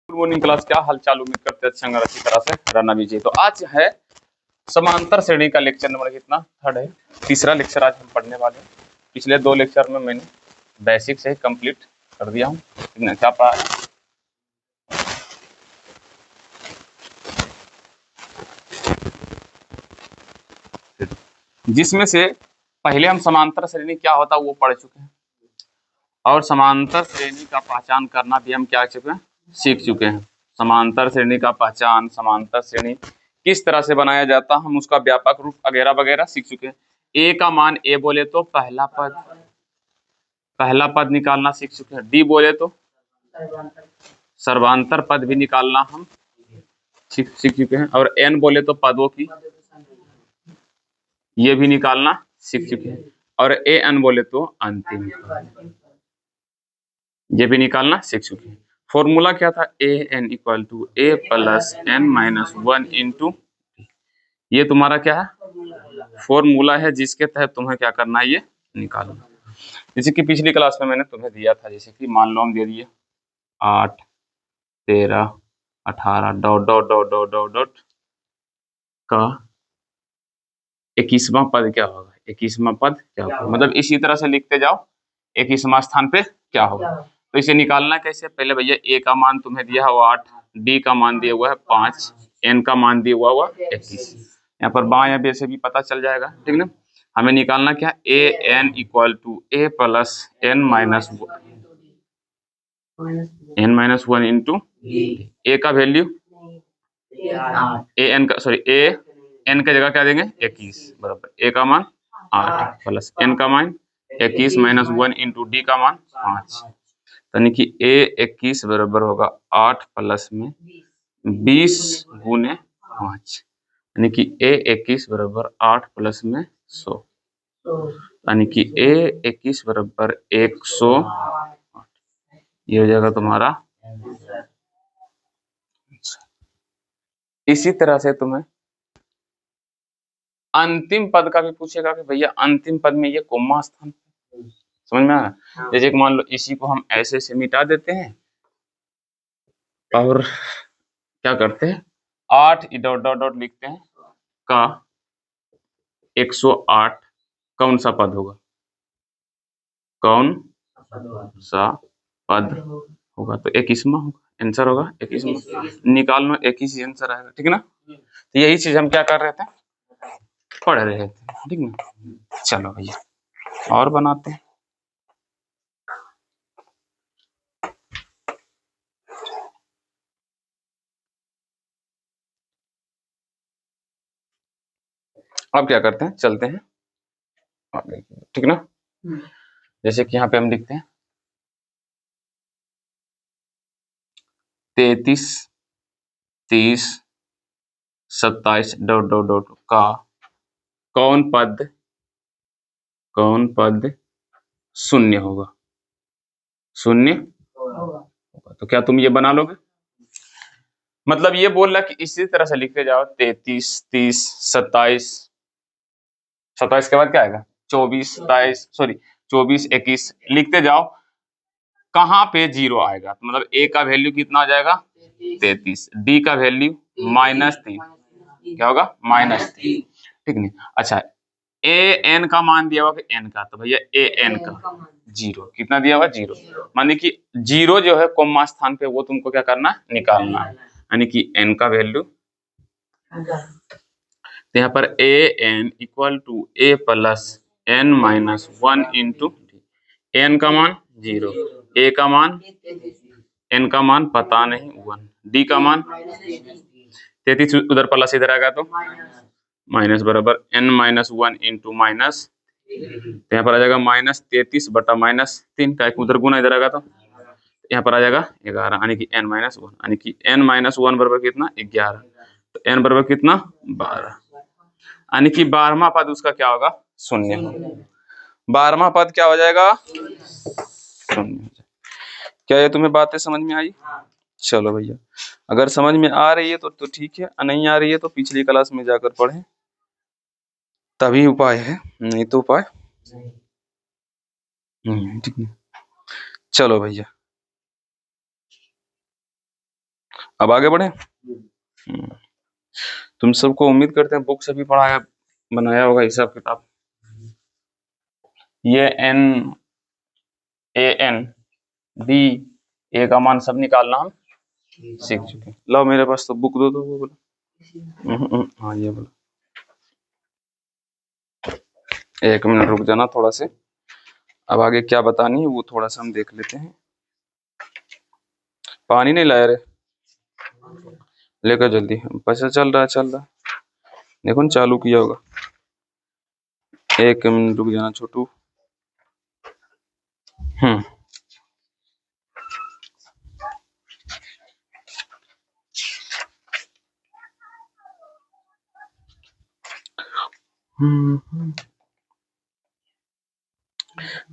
Good morning class, क्या हाल चाल। उम्मीद करते हैं अच्छे होंगे, अच्छी तरह से रहना भी चाहिए। तो आज है समांतर श्रेणी का लेक्चर नंबर कितना, थर्ड है, तीसरा लेक्चर आज हम पढ़ने वाले हैं। पिछले दो लेक्चर में मैंने बेसिक से कंप्लीट कर दिया हूँ। क्या पढ़ा है, जिसमें से पहले हम समांतर श्रेणी क्या होता है वो पढ़ चुके हैं, और समांतर श्रेणी का पहचान करना भी हम क्या चुके हैं, सीख चुके हैं। समांतर श्रेणी का पहचान, समांतर श्रेणी किस तरह से बनाया जाता है, हम उसका व्यापक रूप वगैरह वगैरह सीख चुके हैं। ए का मान ए बोले तो पहला पद निकालना सीख चुके हैं। डी बोले तो सर्वांतर पद भी निकालना हम सीख चुके हैं। और एन बोले तो पदों की ये भी निकालना सीख चुके हैं। और ए एन बोले तो अंतिम ये भी निकालना सीख चुके हैं। फॉर्मूला क्या था, A N equal to A plus N minus one into, ये तुम्हारा क्या है, फॉर्मूला है, जिसके तहत तुम्हें क्या करना है, ये निकालना। जैसे कि पिछली क्लास में मैंने तुम्हें दिया था, जैसे कि मान लो हम दे दिए 8 13 18 dot dot dot dot dot dot का 21वां पद क्या होगा, 21वां पद क्या होगा, मतलब इसी तरह से लिखते जाओ 21वां स्थान पे क्या होगा। तो इसे निकालना कैसे, पहले भैया ए का मान तुम्हें दिया है 8, डी का मान दिया हुआ है 5, एन का मान दिया हुआ 21। यहाँ पर बाएं बे से भी पता चल जाएगा, ठीक ना। हमें निकालना क्या, A N equal to A plus N minus one into A का वैल्यू, ए एन का सॉरी ए एन का जगह क्या देंगे 21 बराबर ए का मान 8 प्लस एन का मान 21 माइनस 1 इंटू डी का मान 5, यानी कि ए 21 बराबर होगा 8 प्लस में 20 गुने 5, यानी कि ए 21 बराबर 8 प्लस में 100, यानी कि ए 21 बराबर 100, ये हो जाएगा तुम्हारा। इसी तरह से तुम्हें अंतिम पद का भी पूछेगा कि भैया अंतिम पद में ये कोमा स्थान, समझ में आ रहा। जैसे कि मान लो इसी को हम ऐसे से मिटा देते हैं और क्या करते हैं 8 डॉट डॉट डॉट लिखते हैं का 108 कौन सा पद होगा, कौन सा पद होगा, तो 21वां होगा, आंसर होगा 21वां। निकाल लो 21 आंसर आएगा, ठीक है ना। तो यही चीज हम क्या कर रहे थे, पढ़ रहे थे, ठीक ना। चलो भैया और बनाते हैं। अब क्या करते हैं, चलते हैं आगे, ठीक ना। जैसे कि यहाँ पे हम लिखते हैं 33 30 27 डॉट डॉट डॉट का कौन पद शून्य होगा, शून्य होगा। तो क्या तुम ये बना लोगे, मतलब ये बोल रहा कि इसी तरह से लिखते जाओ 33 30 27 27 के बाद क्या आएगा 24 27 सॉरी 24 21 लिखते जाओ, कहाँ पे जीरो आएगा, तो मतलब ए का वैल्यू कितना हो जाएगा 33, डी का वैल्यू -3, क्या होगा -3, ठीक नहीं। अच्छा ए एन का मान दिया हुआ एन का, तो भैया ए एन का जीरो कितना दिया हुआ, जीरो, माने कि जीरो जो है कोमा स्थान पे वो तुमको क्या करना है, निकालना है, यानी कि एन का वैल्यू, तो यहाँ पर A N equal to A plus N minus 1 into N का मान 0, ए का मान, एन का मान पता नहीं 1, डी का मान 33 उधर प्लस इधर आएगा तो माइनस बराबर एन माइनस 1 इंटू माइनस, तो यहाँ पर आ जाएगा -33 बटा -3 का एक उधर गुना इधर आएगा तो यहाँ पर आ जाएगा 11, यानी कि n माइनस 1, यानी कि n माइनस 1 बराबर कितना 11, तो n बराबर कितना 12, यानी कि 12वां पद उसका क्या होगा, शून्य, 12वां पद क्या हो जाएगा, शून्य। क्या ये तुम्हें बातें समझ में आई। चलो भैया अगर समझ में आ रही है तो ठीक है, नहीं आ रही है तो पिछली क्लास में जाकर पढ़ें, तभी उपाय है, नहीं तो उपाय ठीक है। चलो भैया। अब आगे बढ़े। तुम सबको उम्मीद करते हैं बुक से भी पढ़ाया बनाया होगा हिसाब किताब। ये n a n b a का मान सब निकालना हम सीख चुके हैं। लो मेरे पास तो बुक दो वो बोला। हाँ ये बोला। एक मिनट रुक जाना थोड़ा से, अब आगे क्या बतानी है वो थोड़ा सा हम देख लेते हैं। पानी नहीं लाया रे, लेकर जल्दी। पैसा चल रहा देखो न चालू किया होगा। एक मिनट रुक जाना छोटू।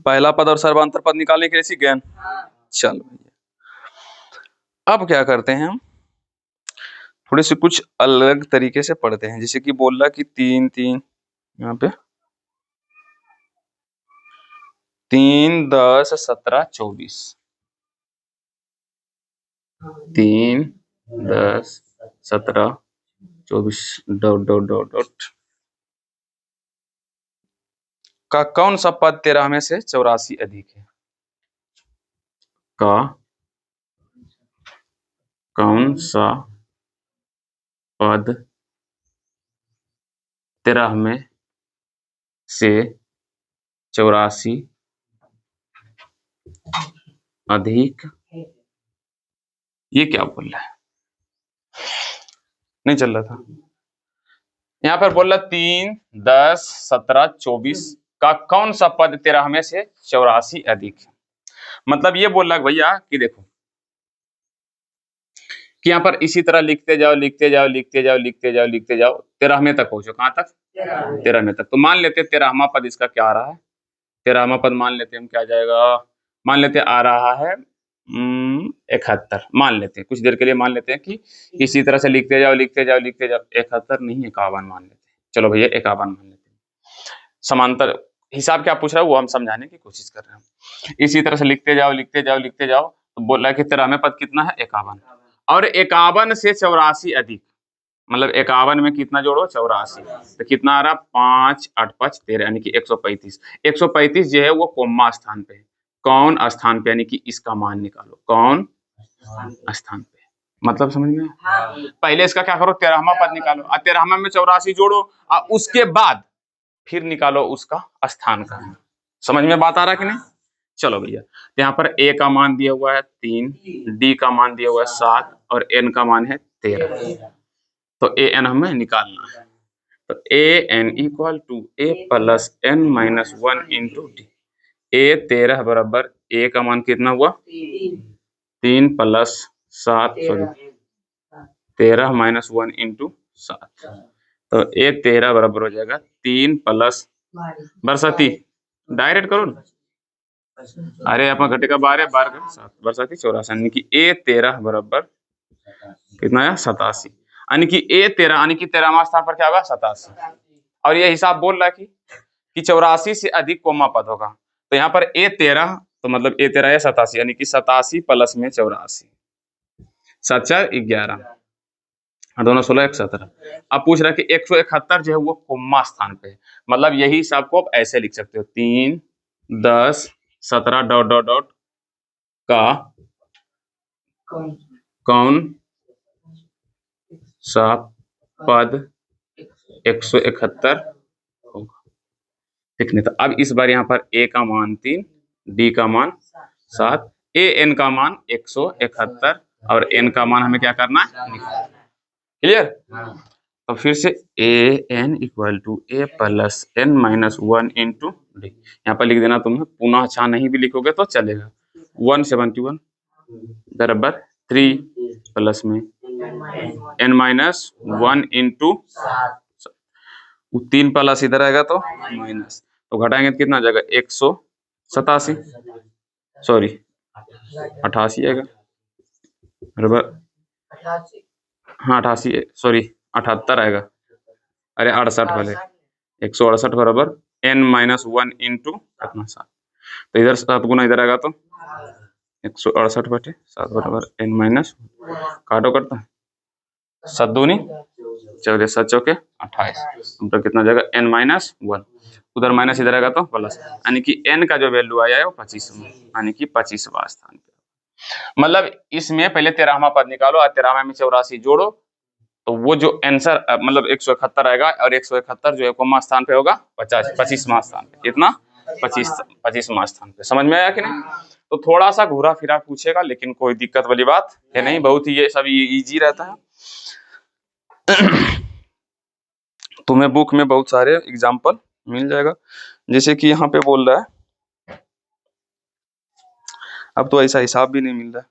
पहला पद और सर्वांतर पद निकालने के लिए सीख गए। चलो भैया अब क्या करते हैं हम, थोड़े से कुछ अलग तरीके से पढ़ते हैं। जैसे कि बोल रहा कि 3 3 यहाँ पे 3 10 17 24 3 10 17 24 डॉट डॉट डॉट डॉट का कौन सा पद 13 में से 84 अधिक है? का कौन सा पद 13 में से 84 अधिक, ये क्या बोल रहा है? नहीं चल रहा था। यहाँ पर बोल रहा 3 10 17 24 का कौन सा पद 13 में से 84 अधिक है। मतलब ये बोल रहा है भैया कि देखो कि यहाँ पर इसी तरह लिखते जाओ लिखते जाओ लिखते जाओ लिखते जाओ लिखते जाओ 13वें तक पहुंचो। कहाँ तक? 13वें तक। तो मान लेते 13वां पद इसका क्या आ रहा है? 13वां पद मान लेते हम क्या जाएगा, मान लेते आ रहा है 71। मान लेते हैं कुछ देर के लिए, मान लेते हैं कि इसी तरह से लिखते जाओ लिखते जाओ लिखते जाओ। 71 नहीं 51 मान लेते हैं। चलो भैया 51 मान लेते हैं। समांतर हिसाब क्या पूछ रहा है वो हम समझाने की कोशिश कर रहे हैं। इसी तरह से लिखते जाओ लिखते जाओ लिखते जाओ। तो बोल रहा है कि 13वें पद कितना है? 51। और 51 से 84 अधिक, मतलब 51 में कितना जोड़ो? 84। तो कितना आ रहा? 5 8 5 13 यानी कि 135। 135 जो है वो कोम्मा स्थान पे है। कौन स्थान पे? यानी कि इसका मान निकालो। कौन स्थान पे? मतलब समझ में? पहले इसका क्या करो? 13वां पद निकालो और 13वां में 84 जोड़ो और उसके बाद फिर निकालो उसका स्थान का। समझ में बात आ रहा कि नहीं? चलो भैया यहाँ पर a का मान दिया हुआ है 3, d का मान दिया हुआ है 7 और n का मान है 13। तो a n हमें निकालना है। तो a n equal to a plus n minus 1 into D. a 13 बराबर a का मान कितना हुआ? 3 प्लस 7 सॉरी 13 माइनस 1 इंटू 7। तो a 13 बराबर हो जाएगा 3 प्लस बरसाती डायरेक्ट करो ना। अरे अपना घटे का 12 12 7 बरसाती 84 यानी कि a 13 बराबर कितना है? 87। यानी कि a 13 यानी कि 13वां स्थान पर क्या होगा? 87। और ये हिसाब बोल रहा है कि 84 से अधिक कोमा पद होगा। तो यहाँ पर a 13 तो मतलब a 13 या 87 यानी कि 87 प्लस में 84 7 4 11 दोनों 16 1 17। अब पूछ रहा है कि 171 जो है वो कोमा स्थान पे है। मतलब यही हिसाब को आप ऐसे लिख सकते हो 3 10 17 डॉट डॉट डॉट का कौन सा पद 171 होगा। ठीक नहीं? तो अब इस बार यहाँ पर a का मान 3, d का मान 7, a n का मान 171 और n का मान हमें क्या करना है? क्लियर? तो फिर से a n equal to a plus n minus 1 into D. यहाँ पर लिख देना तुम्हें, पुनः अच्छा नहीं भी लिखोगे तो चलेगा। 171 बराबर 3 प्लस में n माइनस 1 इंटू 3 प्लस इधर आएगा तो माइनस, तो घटाएंगे तो कितना आ जाएगा? 187 सॉरी 88 आएगा बराबर। हाँ 88 सॉरी 78 आएगा। अरे 68 वाले 168 बराबर n माइनस 1 इंटू कितना 7। तो इधर 7 गुना इधर आएगा तो 168 बटे 7 बराबर n माइनस, काटो करता है 7 दूनी 14, 7 चौके 28, तो कितना जाएगा n माइनस 1, उधर माइनस इधर आएगा तो प्लस, यानी कि n का जो वैल्यू आया है वो 25 में, यानी कि 25वां स्थान पे। मतलब इसमें पहले 13वां पद निकालो और 13वां में 84 जोड़ो, तो वो जो आंसर मतलब 171 आएगा, और 171 जो है कौन स्थान पे होगा, 25वां स्थान पे। कितना, 25वां स्थान पे। समझ में आया कि नहीं? तो थोड़ा सा घूरा फिरा पूछेगा, लेकिन कोई दिक्कत वाली बात है नहीं, बहुत ही ये सब इजी रहता है। तुम्हें बुक में बहुत सारे एग्जाम्पल मिल जाएगा, जैसे कि यहाँ पे बोल रहा है, अब तो ऐसा हिसाब भी नहीं मिल रहा है।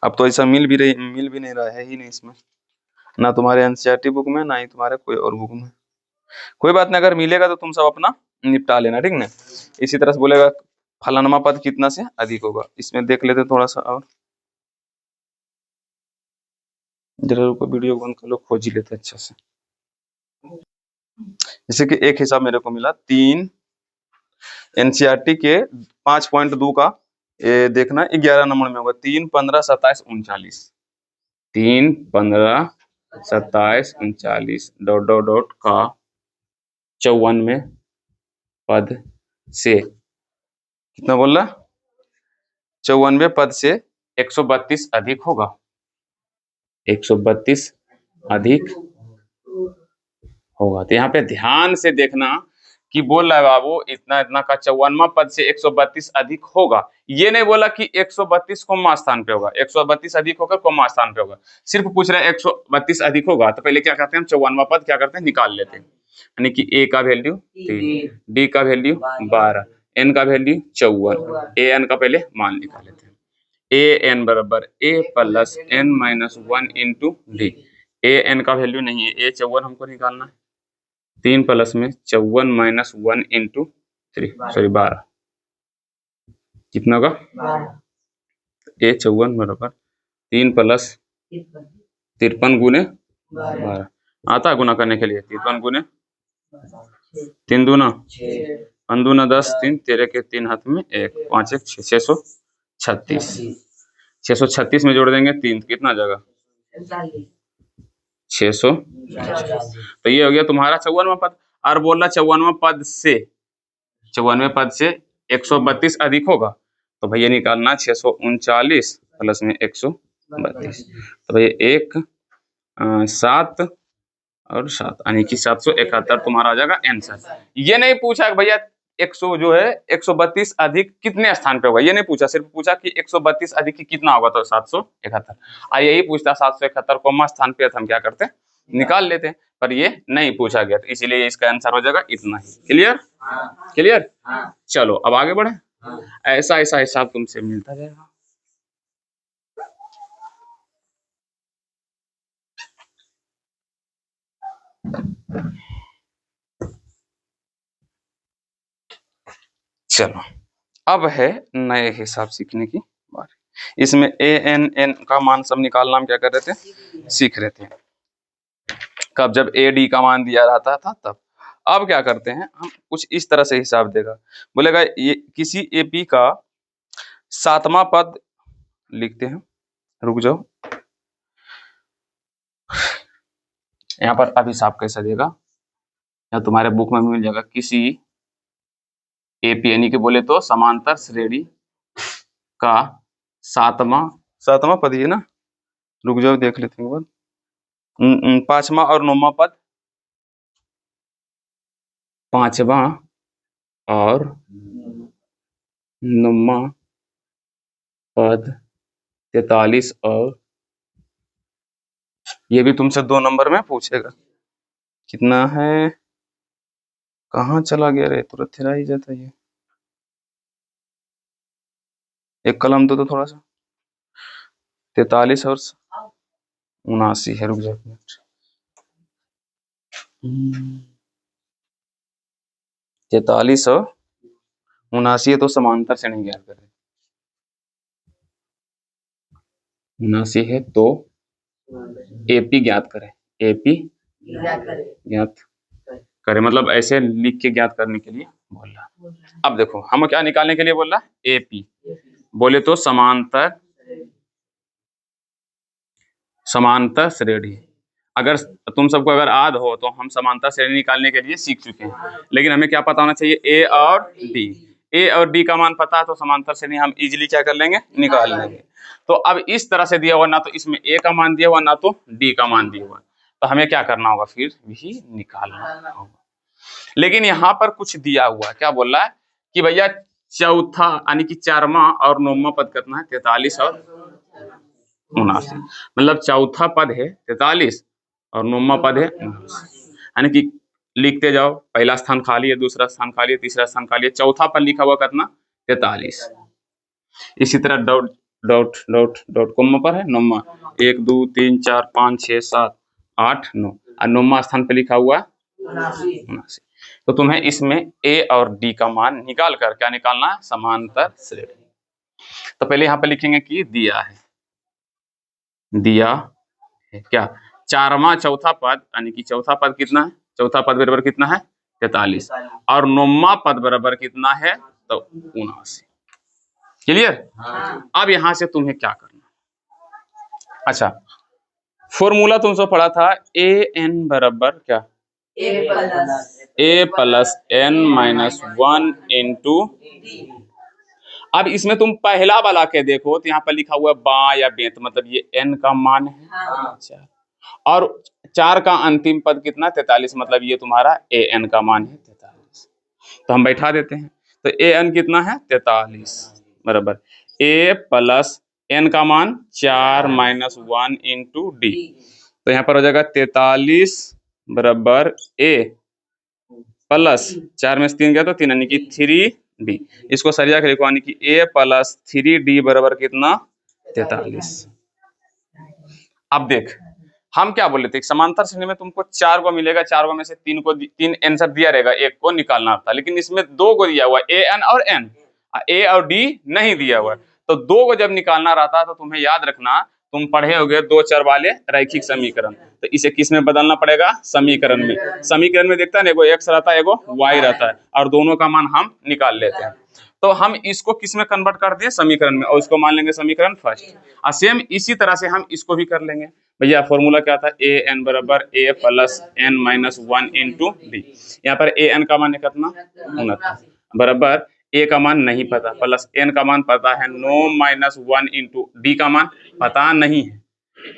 अब तो ऐसा मिल भी नहीं रहा है ही नहीं इसमें, ना तुम्हारे एनसीईआरटी बुक में, ना ही तुम्हारे कोई और बुक में। कोई बात नहीं, अगर मिलेगा तो तुम सब अपना निपटा लेना, ठीक ना। इसी तरह से बोलेगा फलानमा पद कितना से अधिक होगा, इसमें देख लेते थोड़ा सा, और जरा रुको, वीडियो बंद कर लो, खोज ही लेते अच्छा से। जैसे कि एक हिसाब मेरे को मिला 3 एनसीईआरटी के 5.2 का, ये देखना 11 नंबर में होगा, 3, 15, 27, 39, 3, 15, 27, 39 डॉट डॉट डॉट का 54वें पद से कितना बोल रहा, 54वें पद से 132 अधिक होगा, 132 अधिक होगा। तो यहाँ पे ध्यान से देखना कि बोल रहा है बाबू इतना इतना का 54वां पद से 132 अधिक होगा, ये नहीं बोला कि 132 कौमा स्थान पे होगा, 132 अधिक होकर कौमा स्थान पे होगा, सिर्फ पूछ रहा है 132 अधिक होगा। तो पहले क्या करते हैं हम, 54वां पद क्या करते हैं, निकाल लेते हैं, यानी कि ए का वैल्यू 3, डी का वैल्यू 12, एन का वैल्यू 54, ए एन का पहले मान निकाल लेते हैं। ए एन बराबर A plus N minus 1 into D, A N का वैल्यू नहीं है, ए 54 हमको निकालना है, 3 प्लस में 54 माइनस 1 इंटू 3, सॉरी 12, कितना होगा, ए 54 बराबर 3 प्लस 53 गुने 12, आता है गुना करने के लिए, 53 गुने 3 दूना 5 दूना 10, 3 तेरे के 3 हाथ में 1, 5 1 636, 636 में जोड़ देंगे 3, कितना जाएगा 600, तो ये हो गया तुम्हारा 54वां पद। और बोलना 54वां पद से 54वें पद से 132 अधिक होगा, तो भैया निकालना 639 प्लस में 132, तो भैया 1 7 और 7, यानी कि 771 तुम्हारा आ जाएगा आंसर। ये नहीं पूछा भैया 100 जो है 132 अधिक कितने स्थान पे होगा, ये नहीं पूछा, सिर्फ पूछा कि 132 अधिक की कितना होगा, तो 771। आ यही पूछता 771 कौमा स्थान पे, हम क्या करते निकाल लेते हैं, पर ये नहीं पूछा गया, तो इसीलिए इसका आंसर हो जाएगा इतना ही। Clear, clear. चलो अब आगे बढ़े, ऐसा ऐसा हिसाब तुमसे मिलता जाएगा। चलो अब है नए हिसाब सीखने की बारी। इसमें ए एन एन का मान सब निकालना हम क्या कर रहे थे, सीख रहे थे, कब जब ए डी का मान दिया रहता था तब। अब क्या करते हैं हम, कुछ इस तरह से हिसाब देगा, बोलेगा ये किसी एपी का 7वां पद लिखते हैं, रुक जाओ, यहाँ पर अब हिसाब कैसा देगा, या तुम्हारे बुक में मिल जाएगा, किसी एपी यानी कि बोले तो समांतर श्रेणी का 7वां पद ये ना, रुक जाओ देख लेते हैं, 5वां और 9वां पद, 5वां और 9वां पद 43 और, ये भी तुमसे 2 नंबर में पूछेगा, कितना है, कहाँ चला गया रे, तुरंत हिरा ही जाता है ये, एक कलम दो तो थोड़ा सा, 43 और 79 है, रुक जाओ 43 और 79 है, तो समांतर से नहीं ज्ञात कर रहे, 79 है तो एपी ज्ञात करें, एपी ज्ञात करें, मतलब ऐसे लिख के ज्ञात करने के लिए बोल रहा। अब देखो हम क्या निकालने के लिए बोल रहा, एपी बोले तो समांतर श्रेणी। अगर तुम सबको अगर याद हो तो हम समांतर श्रेणी निकालने के लिए सीख चुके हैं, लेकिन हमें क्या पता होना चाहिए, ए और डी। ए और डी का मान पता है तो समांतर श्रेणी हम इजीली क्या कर लेंगे, निकाल लेंगे। तो अब इस तरह से दिया हुआ, ना तो इसमें ए का मान दिया हुआ ना तो डी का मान दिया हुआ, तो हमें क्या करना होगा, फिर भी निकालना होगा। लेकिन यहाँ पर कुछ दिया हुआ, क्या बोल रहा है कि भैया चौथा यानी कि 4वां और 9वां पद कितना है, 43 और 79। मतलब चौथा पद है 43 और 9वां पद है 79, यानी कि लिखते जाओ, पहला स्थान खाली है, दूसरा स्थान खाली है, तीसरा स्थान खाली है, चौथा पद लिखा हुआ कितना, 43। इसी तरह dot dot dot dot comma पर है 9वां, 1 2 3 4 5 6 7 8 9 और 9वां स्थान पे लिखा हुआ 79। तो तुम्हें इसमें ए और डी का मान निकाल कर क्या निकालना है, समांतर श्रेणी। तो पहले यहाँ पे लिखेंगे कि दिया है क्या, 4वां चौथा पद यानी कि चौथा पद कितना है, चौथा पद बराबर कितना है 43 और 9वां पद बराबर कितना है, तो 79। क्लियर। अब यहां से तुम्हें क्या करना, अच्छा फॉर्मूला तुमसे पढ़ा था, ए एन बराबर क्या, ए प्लस एन माइनस 1 इंटू। अब इसमें तुम पहला वाला के देखो तो यहाँ पर लिखा हुआ है बा या बेंत, मतलब ये एन का मान है। अच्छा, और 4 का अंतिम पद कितना 43, मतलब ये तुम्हारा ए एन का मान है 43। तो हम बैठा देते हैं, तो ए एन कितना है 43 बराबर ए प्लस एन का मान 4 माइनस 1 इंटू डी। तो यहाँ पर हो जाएगा 43 बराबर ए प्लस 4 में से 3 गया तो 3 यानी कि 3D। इसको सरिया के लिखो, यानी कि ए प्लस 3D बराबर कितना 43। अब देख हम क्या बोले थे, समांतर श्रेणी में तुमको 4 को मिलेगा, 4 को में से 3 आंसर दिया रहेगा, एक को निकालना था, लेकिन इसमें 2 को दिया हुआ ए एन और एन, ए और डी नहीं दिया हुआ। तो 2 को जब निकालना रहता है तो तुम्हें याद रखना, तुम पढ़े होगे 2 चर वाले रैखिक समीकरण, तो इसे किस में बदलना पड़ेगा, समीकरण में। समीकरण में देखता है ना, एगो एक्स रहता है एगो वाई रहता है, और दोनों का मान हम निकाल लेते हैं। तो हम इसको किस में कन्वर्ट कर दिए, समीकरण में, और इसको मान लेंगे समीकरण फर्स्ट। और सेम इसी तरह से हम इसको भी कर लेंगे। भैया फॉर्मूला क्या था, ए एन बराबर A plus N minus 1 into D. यहाँ पर ए एन का मान कितना 69 बराबर ए का मान नहीं पता, प्लस एन का मान पता है 9 माइनस 1 इंटू डी का मान पता नहीं है,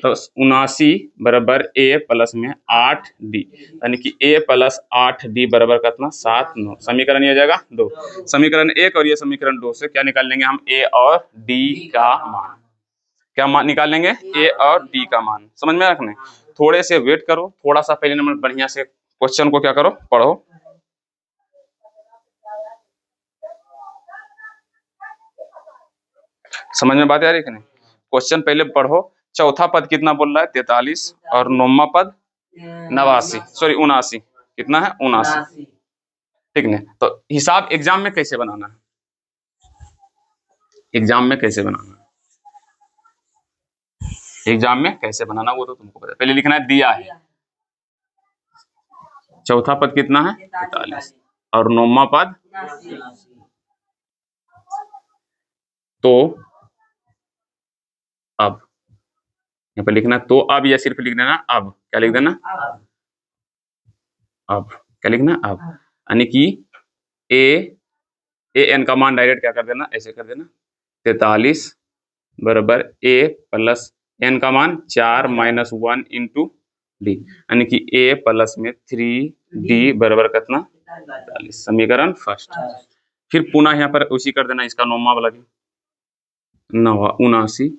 तो 79 बराबर ए प्लस में 8D, यानी कि ए प्लस 8D बराबर कितना 7 9। समीकरण ये हो जाएगा 2, समीकरण 1 और ये समीकरण 2 से क्या निकाल लेंगे हम, ए और डी का मान। क्या मान निकाल लेंगे, ए और डी का मान। समझ में रखने, थोड़े से वेट करो, थोड़ा सा पहले नंबर बढ़िया से क्वेश्चन को क्या करो, पढ़ो। समझ में बात आ रही है कि नहीं, क्वेश्चन पहले पढ़ो। चौथा पद कितना बोल रहा है 43 और 9वां पद 89, सॉरी 79, कितना है 79, ठीक है। तो हिसाब एग्जाम में कैसे बनाना है, एग्जाम में कैसे बनाना है, एग्जाम में कैसे बनाना वो तो तुमको पता है। पहले लिखना है दिया है, चौथा पद कितना है 43 और 9वां पद, तो अब यहाँ पर लिखना तो अब, या सिर्फ लिख देना अब, क्या लिख देना अब, क्या लिखना अब, यानी कि ए एन का मान डायरेक्ट क्या कर देना, ऐसे कर देना 43 बराबर ए प्लस एन का मान 4 माइनस 1 इंटू डी, यानी कि ए प्लस में 3D बराबर कितना 43। समीकरण फर्स्ट। फिर पुनः यहाँ पर उसी कर देना, इसका 9वां वाला भी 79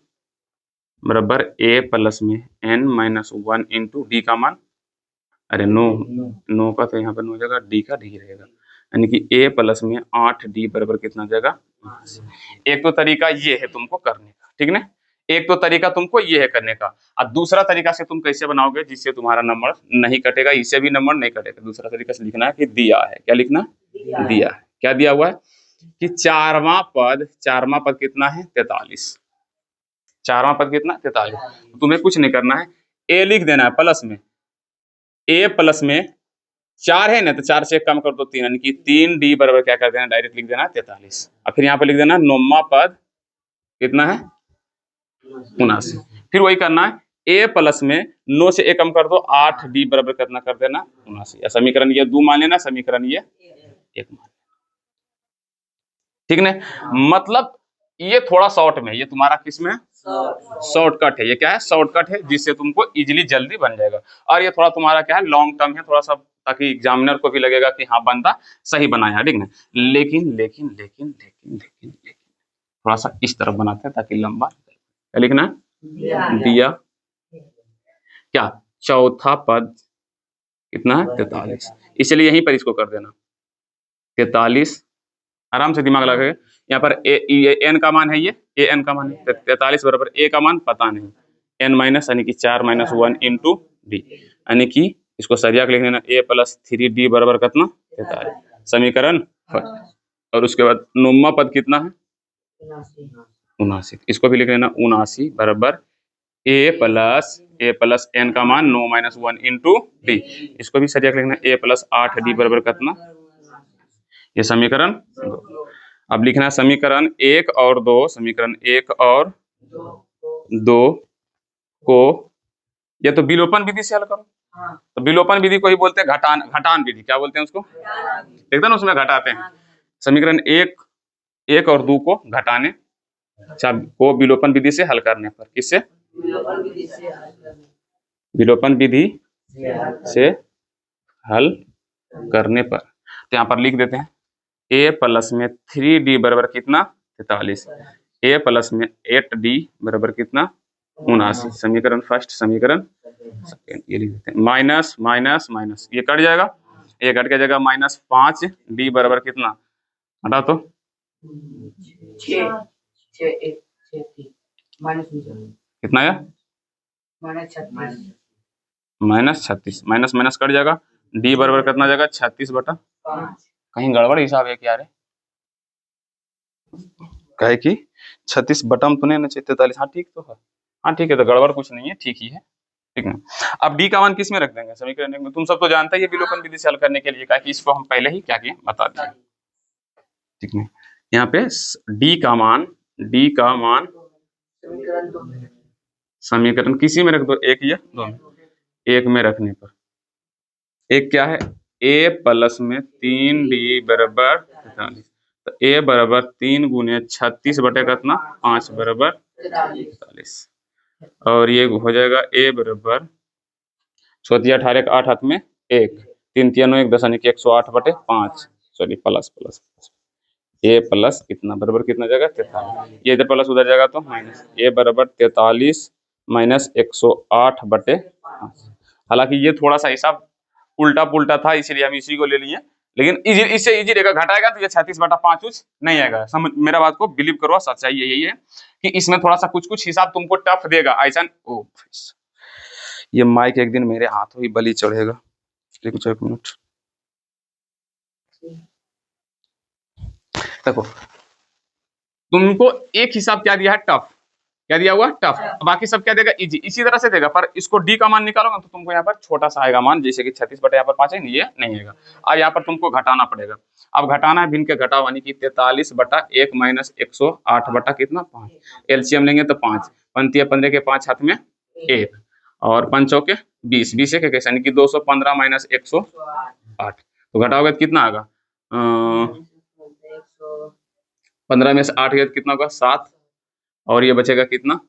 बराबर ए प्लस में एन माइनस 1 इंटू डी का मान, अरे 9 का तो यहाँ पर 9 जगह, डी का डी रहेगा, यानी कि ए प्लस में 8D बराबर कितना जाएगा। एक तो तरीका ये है तुमको करने का, ठीक ना, एक तो तरीका तुमको ये है करने का। और दूसरा तरीका से तुम कैसे बनाओगे जिससे तुम्हारा नंबर नहीं कटेगा, इससे भी नंबर नहीं कटेगा। दूसरा तरीका से लिखना है कि दिया है, क्या लिखना, दिया है, क्या दिया हुआ है कि 4वां पद कितना है 43, 4वां पद कितना 43। तुम्हें कुछ नहीं करना है, ए लिख देना है प्लस में ए प्लस में 4 है ना, तो 4 से 1 कम कर दो 3, यानी कि 3d बराबर क्या कर देना, डायरेक्ट लिख देना 43। अब फिर यहाँ पे लिख देना नौवां पद कितना है 79। फिर वही करना है, ए प्लस में 9 से 1 कम कर दो 8d बराबर कितना कर देना 79। या समीकरण ये 2 मान लेना, समीकरण ये 1 मान, ठीक ना। मतलब ये थोड़ा शॉर्ट में, ये तुम्हारा किसमें शॉर्टकट है, ये क्या है शॉर्टकट है, जिससे तुमको इजीली जल्दी बन जाएगा। और ये थोड़ा तुम्हारा क्या है लॉन्ग टर्म है थोड़ा सा, ताकि एग्जामिनर को भी लगेगा कि हाँ बंदा सही बनाया है, ठीक ना। लेकिन लेकिन लेकिन लेकिन लेकिन लेकिन थोड़ा सा इस तरफ बनाते हैं ताकि लंबा, क्या लिखना है दिया क्या चौथा पद कितना है 43, इसलिए यहीं पर इसको कर देना 43। आराम से दिमाग लगा के, यहाँ पर एन का मान है, ये एन का मान है 43 बराबर ए का मान पता नहीं, एन माइनस यानी कि 4 - 1 इंटू डी, यानी कि इसको सरिया लिख लेना ए प्लस 3d बराबर कितना 43, समीकरण फर्स्ट। और उसके बाद नौवां पद कितना है 79, इसको भी लिख लेना 79 बराबर ए प्लस एन का मान 9 - 1 इंटू डी, इसको भी सरिया लिखना ए प्लस 8d बराबर कितना, ये समीकरण 2। अब लिखना है समीकरण 1 और 2, समीकरण 1 और 2 को ये तो विलोपन विधि से हल करो। तो विलोपन विधि को ही बोलते हैं घटान विधि, क्या बोलते हैं उसको, एकदम उसमें घटाते हैं। समीकरण 1 और 2 को घटाने को विलोपन विधि से हल करने पर, किससे विलोपन विधि से हल करने पर, तो यहाँ पर लिख देते हैं ए प्लस में 3d बराबर कितना 43, ए प्लस में 8d बराबर कितना 79, समीकरण फर्स्ट समीकरण सेकेंड, ये लिख देते हैं माइनस माइनस माइनस, ये कट जाएगा, ये कट के जगह -5d बराबर कितना, हटा तो कितना आया -36, माइनस माइनस कट जाएगा, d बराबर कितना जाएगा 36/5। कहीं गड़बड़ हिसाब है क्या रे, कहे कि 36 बटम तो नहीं ना 43, हाँ ठीक तो है, हाँ ठीक है, तो गड़बड़ कुछ नहीं है, ठीक ही है, ठीक ना। अब डी का मान किस में रख देंगे समीकरण में, तुम सब तो जानते हैं ये विलोपन विधि से हल करने के लिए, कि इसको हम पहले ही क्या किए बता दिए, ठीक है। यहाँ पे डी का मान समीकरण किसी में रख दो, एक या दो में, एक में रखने पर एक क्या है ए प्लस में 3d बराबर 43, तो ए बराबर 3 गुने 36 बटे कितना 5 बराबर 43, और ये हो जाएगा ए बराबर 18 8 हाथ में 1 3 3 1 10 यानी कि 108/5, सॉरी प्लस प्लस ए प्लस कितना बराबर कितना जाएगा 43, ये इधर प्लस उधर जाएगा तो माइनस, ए बराबर 43 - 108/5। हालांकि ये थोड़ा सा हिसाब उल्टा पुल्टा था, इसलिए हम इसी को ले लिए, लेकिन इससे इजी रहेगा, घटाएगा तो ये 36/5 नहीं आएगा। समझ मेरा बात को बिलीव करो, सच्चाई यही है कि इसमें थोड़ा सा कुछ हिसाब तुमको टफ देगा ऐसा। ओ ये माइक एक दिन मेरे हाथों ही बलि चढ़ेगा, कुछ एक मिनट देखो, तुमको एक हिसाब क्या दिया है टफ, क्या दिया हुआ टफ, बाकी सब क्या देगा इजी, इसी तरह से देगा, पर इसको डी का मान निकालोगे तो तुमको यहाँ पर छोटा सा आएगा मान, जैसे कि 36/5 है, ये नहीं आएगा। अब यहाँ पर तुमको घटाना पड़ेगा, अब घटाना है भिन्न के घटाओ, यानी कि 43/1 - 108 कितना 5, एलसीएम लेंगे तो 5 पंती 15 के 5 हाथ में 1 और 5 चौके 20 20 एक यानी कि 215 - 108, तो घटाओगे तो कितना आएगा 15 में से 8 गया कितना होगा 7, और ये बचेगा कितना,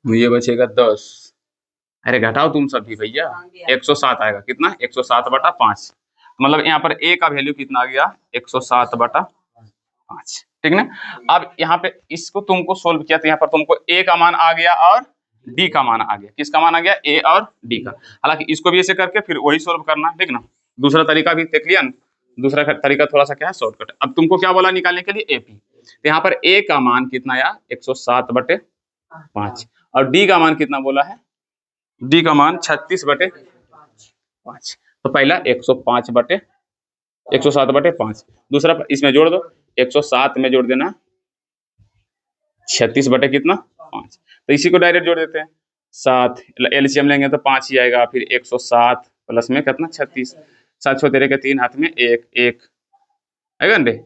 ये बचेगा 10, अरे घटाओ तुम सभी भैया 107 आएगा, कितना 107/5, मतलब यहाँ पर ए का वैल्यू कितना आ गया 107/5, ठीक ना। अब यहाँ पे इसको तुमको सोल्व किया तो यहाँ पर तुमको ए का मान आ गया और डी का मान आ गया, किसका मान आ गया ए और डी का। हालांकि इसको भी ऐसे करके फिर वही सोल्व करना, ठीक ना, दूसरा तरीका भी देख लिया, दूसरा तरीका थोड़ा सा क्या है शॉर्टकट। अब तुमको क्या बोला निकालने के लिए एपी, तो यहाँ पर ए का मान कितना आया 107/5 और डी का मान कितना बोला है, डी का मान 36/5, तो पहला 107/5, दूसरा इसमें जोड़ दो 107 में जोड़ देना 36 बटे कितना 5, तो इसी को डायरेक्ट जोड़ देते हैं 7, एलसीएम लेंगे तो 5 ही आएगा। फिर 107 प्लस में कितना 36, 7 छो तेरे के 3 हाथ में 1 1 आएगा ना रे,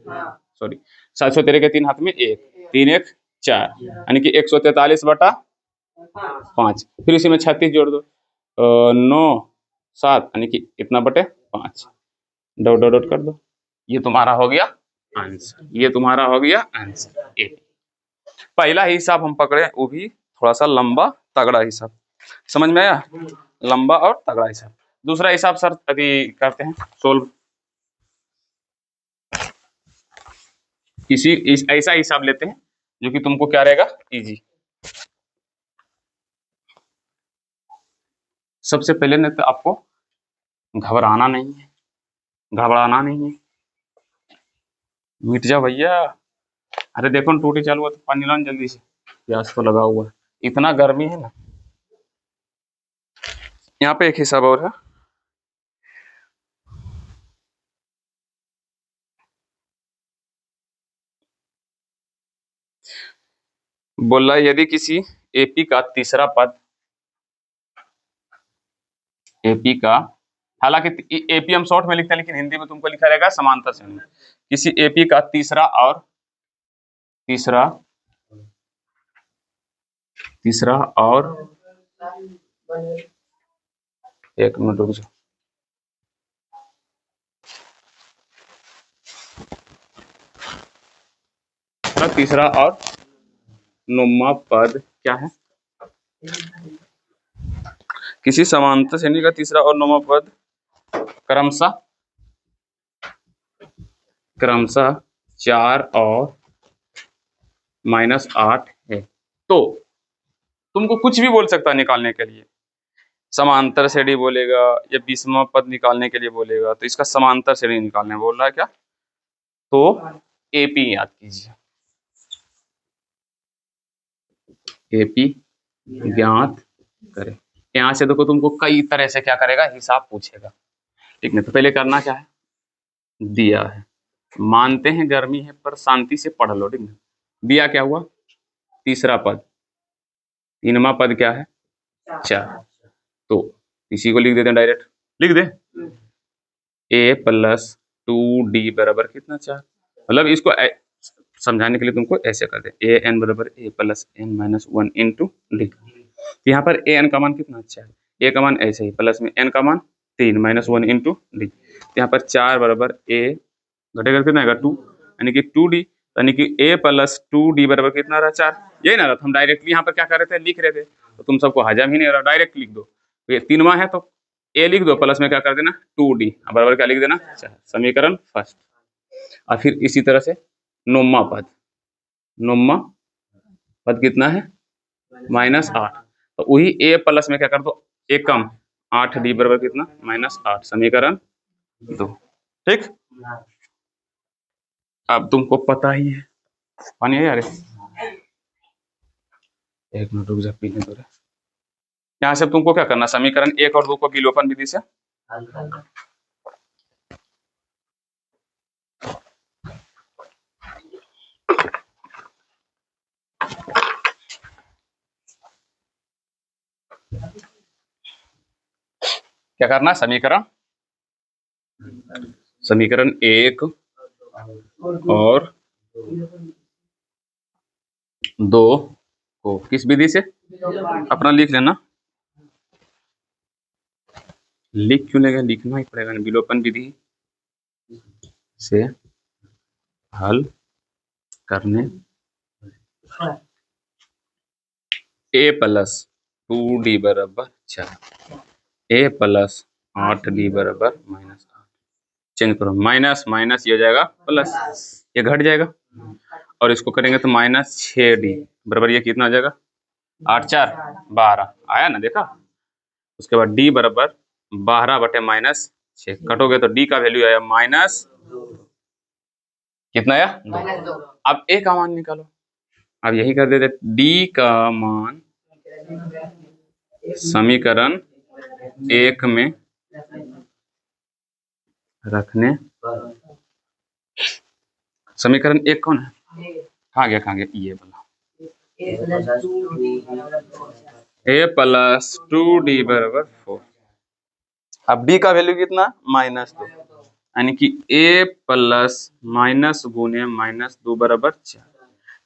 सॉरी 7 छो तेरे के 3 हाथ में 1 3 1 4 यानी कि 143 बटा 5। फिर इसी में 36 जोड़ दो 9 7 यानी कि इतना बटे 5, डॉट डॉट डॉट कर दो। ये तुम्हारा हो गया आंसर, ये तुम्हारा हो गया आंसर ए। पहला हिसाब हम पकड़े वो भी थोड़ा सा लंबा तगड़ा हिसाब, समझ में आया, लंबा और तगड़ा हिसाब। दूसरा हिसाब सर अभी करते हैं सोल्व। ऐसा हिसाब लेते हैं जो कि तुमको क्या रहेगा इजी। सबसे पहले ने तो आपको घबराना नहीं है, घबराना नहीं है, मिट जाओ भैया। अरे देखो ना टूटी चालू हुआ तो पानी लाओ जल्दी से, प्यास तो लगा हुआ है, इतना गर्मी है ना। यहाँ पे एक हिसाब और है, बोला यदि किसी एपी का तीसरा पद, एपी का, हालांकि एपी हम शॉर्ट में लिखते हैं लेकिन हिंदी में तुमको लिखा रहेगा समांतर श्रेणी। किसी एपी का तीसरा और एक मिनट रुक जाओ, तीसरा और नुमा पद क्या है, किसी समांतर श्रेणी का तीसरा और नुमा पद क्रमशः 4 और -8 है। तो तुमको कुछ भी बोल सकता है निकालने के लिए, समांतर श्रेणी बोलेगा या 20वां पद निकालने के लिए बोलेगा, तो इसका समांतर श्रेणी निकालने बोल रहा है क्या, तो एपी याद कीजिए, एपी ज्ञात करें। यहाँ से देखो तुमको कई तरह से क्या करेगा हिसाब पूछेगा, ठीक है। तो पहले करना क्या है, दिया है, मानते हैं गर्मी है पर शांति से पढ़ लो, ठीक है। दिया क्या हुआ, तीसरा पद, 3वां पद क्या है 4, तो इसी को लिख देते हैं डायरेक्ट, लिख दे a + 2d बराबर कितना 4, मतलब इसको समझाने के लिए तुमको ऐसे कर दे an बराबर a + n - 1 × d। यहाँ पर an का मान कितना 4, a का मान ऐसे ही प्लस में n का मान 3 - 1 × d। यहाँ पर 4 बराबर a घटेगा कितना आएगा 2 यानी कि 2d, यानी कि a + 2d बराबर कितना रहा 4। यही ना रहा, हम डायरेक्टली यहाँ पर क्या कर रहे थे लिख रहे थे, तो तुम सबको हजम ही नहीं रहा, डायरेक्ट लिख दो। तो ये 3वां है तो a लिख दो प्लस में क्या कर देना 2d बराबर क्या लिख देना 4, समीकरण फर्स्ट। और फिर इसी तरह से नौमा पद कितना है -8, तो वही a प्लस में क्या कर दो एकम 8d बराबर कितना -8, समीकरण 2, ठीक। अब तुमको पता ही है, पानी है यार, एक मिनट रुक जा पीने दो। यहाँ से तुमको क्या करना, समीकरण 1 और 2 को विलोपन विधि से क्या करना, समीकरण 1 और 2 को किस विधि से, अपना लिख लेना, लिख क्यों लेगा, लिखना ही पड़ेगा, विलोपन विधि से हल करने a + 2d बराबर 4, a + 8d बराबर -8, चेंज करो माइनस माइनस ये हो जाएगा प्लस, ये घट जाएगा और इसको करेंगे तो -6d बराबर ये कितना आ जाएगा 8 4 12 आया ना, देखा। उसके बाद d बराबर 12 बटे -6 कटोगे तो d का वैल्यू आया माइनस कितना आया 2। अब a का मान निकालो, अब यही कर देते d का मान समीकरण 1 में रखने, समीकरण 1 कौन है, कहाँ गया ये वाला, ए प्लस 2d बराबर 4। अब d का वैल्यू कितना, -2, यानी कि a प्लस माइनस गुने -2 बराबर 4।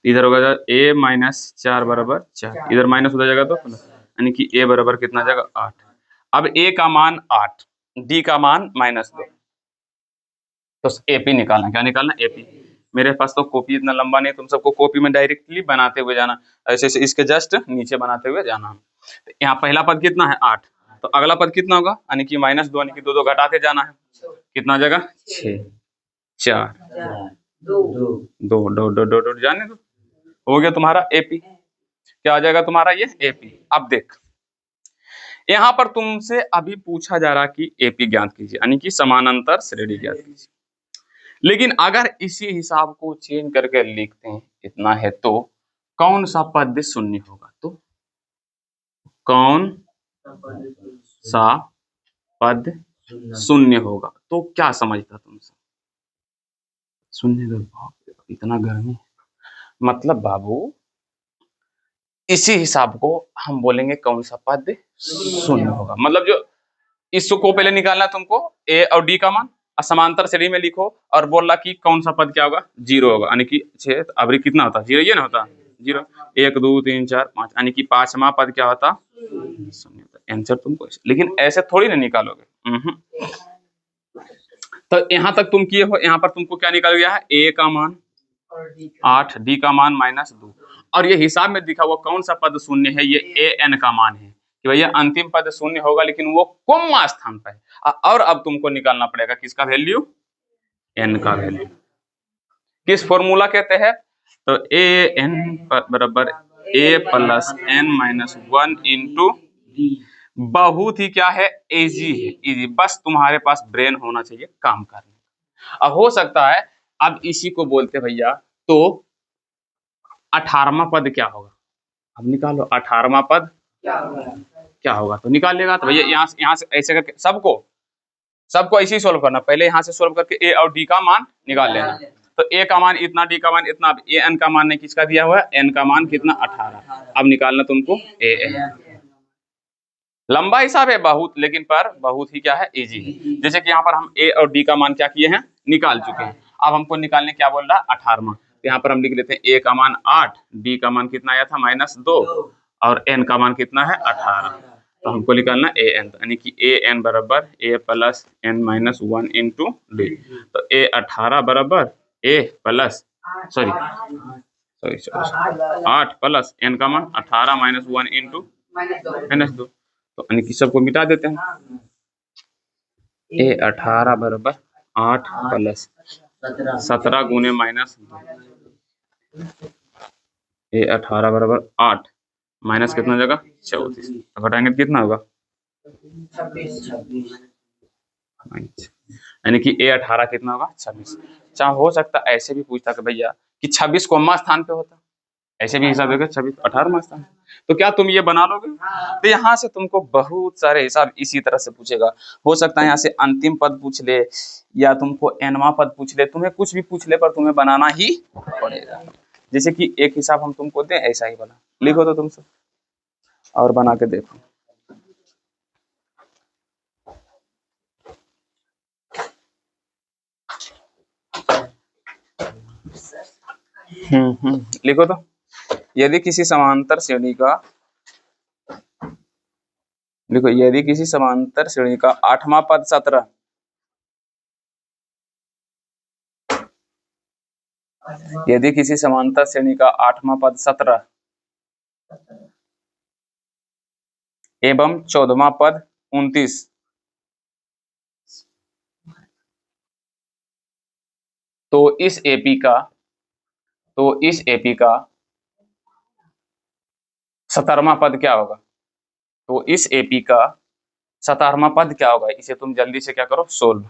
इधर होगा a -4 बराबर 4, इधर माइनस हो जाएगा तो प्लस, यानी कि a बराबर कितना जाएगा 8। अब a का मान 8, d का मान -2, तो एपी निकालना। क्या निकालना, एपी। मेरे पास तो कॉपी इतना लंबा नहीं, तुम सबको कॉपी में डायरेक्टली बनाते हुए जाना, ऐसे ऐसे इसके जस्ट नीचे बनाते हुए जाना। तो यहाँ पहला पद कितना है 8, तो अगला पद कितना होगा, यानी कि -2, यानी कि 2 घटाते जाना है। कितना आ जाएगा 6, 4, 2 2 2 2 2 जाने दो, हो गया तुम्हारा एपी। क्या आ जाएगा तुम्हारा ये एपी। अब देख, यहाँ पर तुमसे अभी पूछा जा रहा कि एपी ज्ञात कीजिए, यानी कि समानांतर श्रेणी ज्ञात कीजिए। लेकिन अगर इसी हिसाब को चेंज करके लिखते हैं इतना है, तो कौन सा पद शून्य होगा, तो कौन सा पद शून्य होगा, तो क्या समझता तुमसे शून्य, इतना गर्मी, मतलब बाबू इसी हिसाब को हम बोलेंगे कौन सा पद शून्य होगा। मतलब जो इसको पहले निकालना तुमको, ए और डी का मान समांतर श्रेणी में लिखो, और बोल रहा कि कौन सा पद क्या होगा, 0 होगा, यानी कि 6 अबरी कितना होता, 0 ये ना होता, 0 1 2 3 4 5, यानी कि पांचवा पद क्या होता, शून्य होता। आंसर तुमको, लेकिन ऐसे थोड़ी ना निकालोगे। तो यहाँ तक तुम किए हो, यहाँ पर तुमको क्या निकल गया है, ए का मान 8, डी का मान -2, और ये हिसाब में दिखा हुआ कौन सा पद शून्य है, ये ए एन का मान है कि भैया अंतिम पद शून्य होगा, लेकिन वो कोम्मा स्थान पर है। और अब तुमको निकालना पड़ेगा किसका वैल्यू, एन का वैल्यू। किस फॉर्मूला के तहत, तो ए एन बराबर ए प्लस एन -1 इंटू, बहुत ही क्या है, इजी है, इजी, बस तुम्हारे पास ब्रेन होना चाहिए काम करने। अब हो सकता है, अब इसी को बोलते भैया, तो 18वां पद क्या होगा, अब निकालो 18वां पद क्या होगा, तो निकाल लेगा। तो भैया यहाँ से ऐसे करके सबको ऐसे ही सोल्व करना, पहले यहाँ से सोल्व करके ए और डी का मान निकाल लेना। तो ए का मान इतना, डी का मान इतना, अब ए एन का मान ने किसका दिया हुआ है, एन का मान कितना 18। अब निकालना तुमको ए एन। लंबा हिसाब है बहुत, लेकिन पर बहुत ही क्या है, इजी है। जैसे कि यहाँ पर हम ए और डी का मान क्या किए हैं, निकाल चुके हैं। अब हमको निकालने क्या बोल रहा है, 18वां। तो यहाँ पर हम लिख लेते हैं ए का मान 8, डी का मान कितना आया था -2, और एन का मान कितना है 18। तो हमको निकालना ए एन, यानी कि ए एन बराबर A plus N -1 into D. तो ए 18 बराबर A plus sorry 8 plus N का मान 18 -1 इंटू -2, तो यानी कि सबको मिटा देते हैं। ए 18 बराबर 8 प्लस 17 गुने -2, ए 18 बराबर 8 माइनस कितना जगह 34, तो घटाएंगे कितना होगा 26, यानी कि ए 18 कितना होगा 26। चाहे हो सकता ऐसे भी पूछता कि भैया कि 26 कोमा स्थान पे होता, ऐसे भी हिसाब देगा 26 18वां स्थान, तो क्या तुम ये बना लोगे। तो यहाँ से तुमको बहुत सारे हिसाब इसी तरह से पूछेगा। हो सकता है यहाँ से अंतिम पद पूछ ले, या तुमको एनवां पद पूछ ले, तुम्हें कुछ भी पूछ ले, पर तुम्हें बनाना ही पड़ेगा। जैसे कि एक हिसाब हम तुमको दें, ऐसा ही बना लिखो तो तुमसे, और बना के देखो। लिखो तो, यदि किसी समांतर श्रेणी का, देखो यदि किसी समांतर श्रेणी का 8वां पद 17, यदि किसी समांतर श्रेणी का 8वां पद 17 एवं 14वां पद 29, तो इस एपी का 17वां पद क्या होगा, तो इस एपी का 17वां पद क्या होगा, इसे तुम जल्दी से क्या करो सोल्व।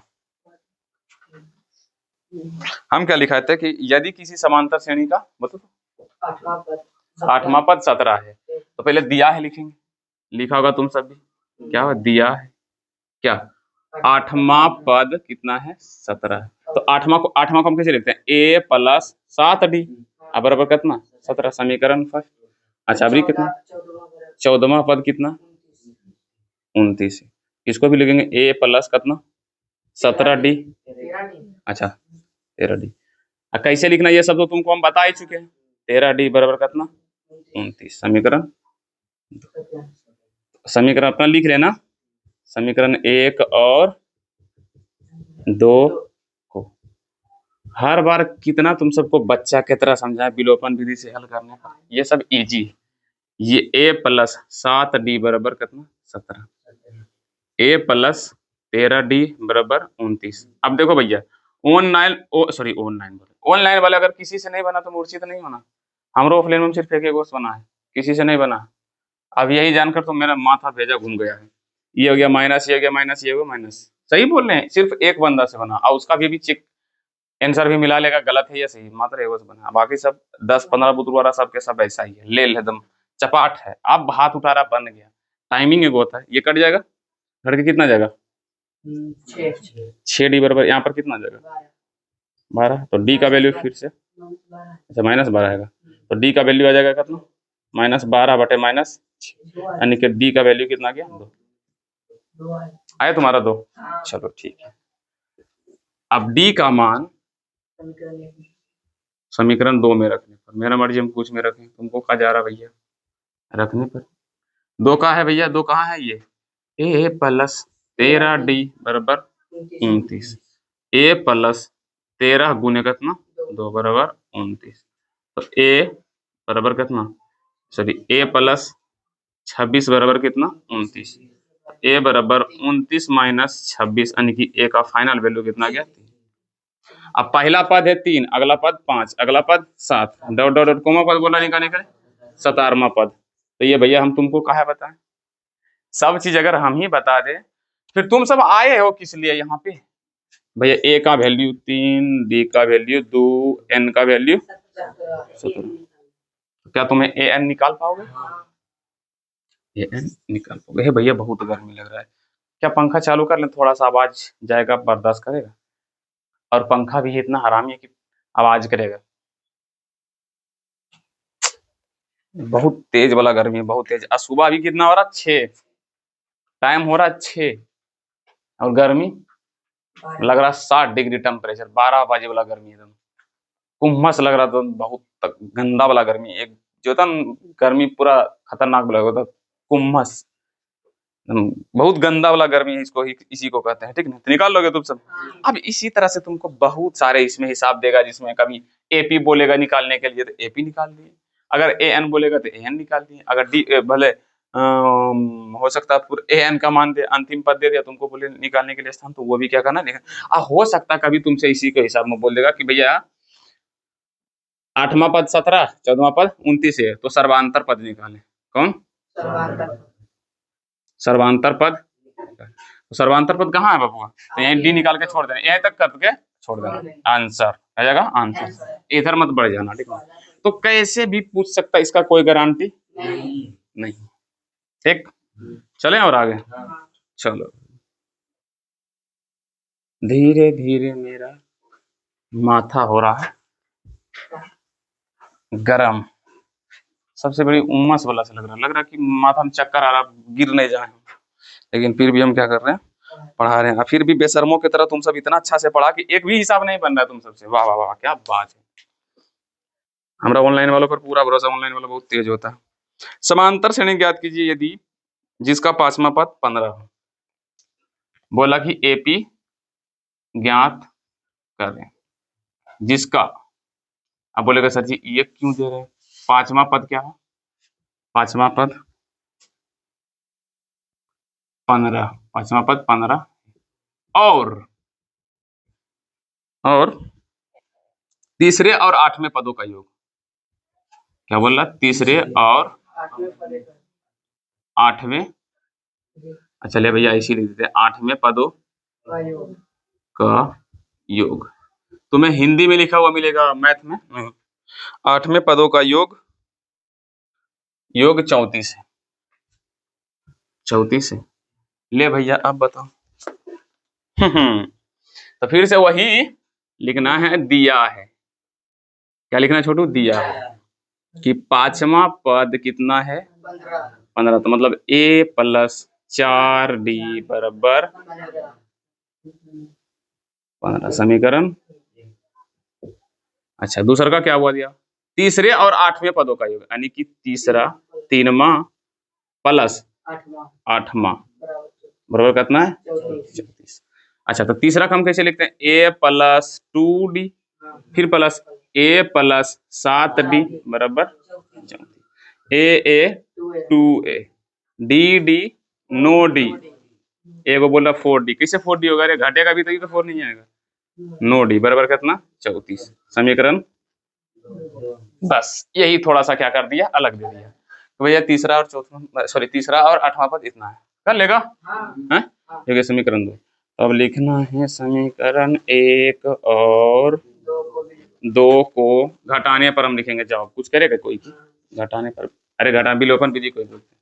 हम क्या लिखा थे कि यदि किसी समांतर श्रेणी का, मतलब 8वां पद 17 है, तो पहले दिया है लिखेंगे, लिखा होगा तुम सब भी, क्या हो दिया है क्या 8वां पद कितना है 17, तो 8वां को हम कैसे लिखते हैं, ए प्लस 7d बराबर कितना 17, समीकरण फर्स्ट। अच्छा अभी कितना 14वां पद कितना 29 है। इसको भी लिखेंगे a प्लस कितना 17d। अच्छा 13d। कैसे लिखना ये सब तो तुमको हम बता ही चुके हैं। 13d बराबर कितना 29। समीकरण अपना लिख लेना। समीकरण 1 और 2 को हर बार कितना तुम सबको बच्चा की तरह समझाए विलोपन विधि से हल करने का, ये सब इजी। ये a प्लस 7d बराबर कितना 17, a प्लस 13d बराबर 29। अब देखो भैया ऑनलाइन वाला अगर किसी से नहीं बना तो मूर्छित नहीं होना। हमरो ऑफलाइन में सिर्फ एक बना है, किसी से नहीं बना। अब यही जानकर तो मेरा माथा भेजा घूम गया है। ये हो गया माइनस, ये हो गया माइनस, ये हो गया माइनस। सही बोल रहे हैं, सिर्फ एक बंदा से बना और उसका भी चेक आंसर भी मिला लेगा गलत है या सही, मात्र एगो से बना। बाकी सब 10-15 बुतुर्वारा सबके सब ऐसा ही है, ले एकदम चपाट है। अब हाथ उठा रहा बन गया, टाइमिंग एगो होता है। ये कट जाएगा, घट के कितना जाएगा 6d बराबर यहाँ पर कितना जाएगा 12। तो d का वैल्यू फिर से अच्छा -12 आएगा। तो d का वैल्यू आ जाएगा कितना -12 बटे -6, यानी कि d का वैल्यू कितना गया 2 आया तुम्हारा 2। चलो ठीक है। अब d का मान समीकरण 2 में रखने पर, मेरा मर्जी हम कुछ में रखें, तुमको कहा जा रहा भैया रखने पर। 2 का है भैया, 2 कहाँ है, ये a प्लस 13d बराबर 29। a प्लस 13 गुने कितना 2 बराबर 29। तो a बराबर कितना सॉरी a प्लस 26 बराबर कितना 29। a बराबर 29 माइनस 26, यानी कि a का फाइनल वैल्यू कितना गया 3। अब पहला पद है 3, अगला पद 5, अगला पद 7, डॉट डॉट डॉट कोमा पद बोला निकालने का 17वां पद। तो ये भैया हम तुमको कहा बताएं, सब चीज अगर हम ही बता दें फिर तुम सब आए हो किस लिए यहाँ पे भैया। a का वैल्यू 3, d का वैल्यू 2, n का वैल्यू 17। क्या तुम्हें an निकाल पाओगे? an निकाल पाओगे? हे भैया बहुत गर्मी लग रहा है, क्या पंखा चालू कर लें, थोड़ा सा आवाज जाएगा, बर्दाश्त करेगा? और पंखा भी इतना हरामी है कि आवाज करेगा। बहुत तेज वाला गर्मी है, बहुत तेज। सुबह भी कितना हो रहा 6, टाइम हो रहा 6 और गर्मी लग रहा 60 डिग्री टेम्परेचर, 12 बजे वाला गर्मी एकदम उमस लग रहा था। बहुत गंदा वाला गर्मी, एक जो था गर्मी पूरा खतरनाक लगा था, उमस बहुत गंदा वाला गर्मी है, इसको इसी को कहते हैं। ठीक है, तो निकाल लोगे तुम सब। अब इसी तरह से तुमको बहुत सारे इसमें हिसाब देगा, जिसमें कभी एपी बोलेगा निकालने के लिए तो एपी निकाल दिए, अगर एन बोलेगा तो एन निकाल दिए, अगर डी भले हो सकता है एन का मान दे, अंतिम पद दे दिया तुमको बोले निकालने के लिए स्थान, तो वो भी क्या करना हो सकता है कभी तुमसे इसी के हिसाब में बोल देगा कि भैया 8वां पद 17, 14वां पद 29 है, तो सर्वांतर पद निकाले। कौन सर्वांतर पद? तो सर्वांतर पद कहाँ है बाबू? तो यहीं डी निकाल के छोड़ देना, यहीं तक करके छोड़ देना, आंसर आ जाएगा आंसर। इधर मत बढ़ जाना, ठीक है? तो कैसे भी पूछ सकता है, इसका कोई गारंटी नहीं। ठीक, चले और आगे। चलो धीरे धीरे मेरा माथा हो रहा है गरम, सबसे बड़ी उमस वाला से लग रहा कि माथा में चक्कर आ रहा, गिर नहीं जाए। लेकिन फिर भी हम क्या कर रहे हैं, पढ़ा रहे हैं। फिर भी बेशर्मों की तरह तुम सब इतना अच्छा से पढ़ा कि एक भी हिसाब नहीं बन रहा है तुम सबसे। वाह वाह वाह, क्या बात है। हमारा ऑनलाइन वालों पर पूरा भरोसा, ऑनलाइन वाला बहुत तेज होता है। समांतर श्रेणी ज्ञात कीजिए यदि जिसका 5वां पद 15 हो। बोला कि एपी ज्ञात करें जिसका, अब बोलेगा सर जी ये क्यों दे रहे हैं, 5वां पद क्या है, 5वां पद 15, 5वां पद 15 और तीसरे और 8वें पदों का योग। क्या बोल रहा, तीसरे और 8वें, अच्छा ले भैया इसी लिख देते हैं, 8वें पदों का योग। तुम्हें हिंदी में लिखा हुआ मिलेगा, मैथ में नहीं। 8वें पदों का योग 34 है, 34 है। ले भैया अब बताओ। तो फिर से वही लिखना है, दिया है। क्या लिखना है छोटू, दिया है कि 5वां पद कितना है 15, तो मतलब a प्लस 4d बराबर 15 समीकरण। अच्छा, दूसरा का क्या हुआ दिया? तीसरे और आठवें पदों का योग, यानी कि तीसरा 3वां प्लस 8वां बराबर कितना है? 34। अच्छा, तो तीसरा का हम कैसे लिखते हैं? a प्लस 2d फिर प्लस a प्लस 7d बराबर 34। a 2a d no d, एगो बोला 4d, कैसे 4d होगा? अरे घटेगा भी तभी तो 4 नहीं आएगा। नो d बराबर कितना? 34 समीकरण। बस यही थोड़ा सा क्या कर दिया, अलग दे दिया। तो भैया तीसरा और चौथा, सॉरी तीसरा और आठवां पद इतना है, कर लेगा हैं? ये समीकरण 2। अब लिखना है समीकरण 1 और 2 को घटाने पर हम लिखेंगे। जाओ, कुछ करेगा कोई की घटाने पर? अरे घटा विलोपन विधि कोई बोलते हैं।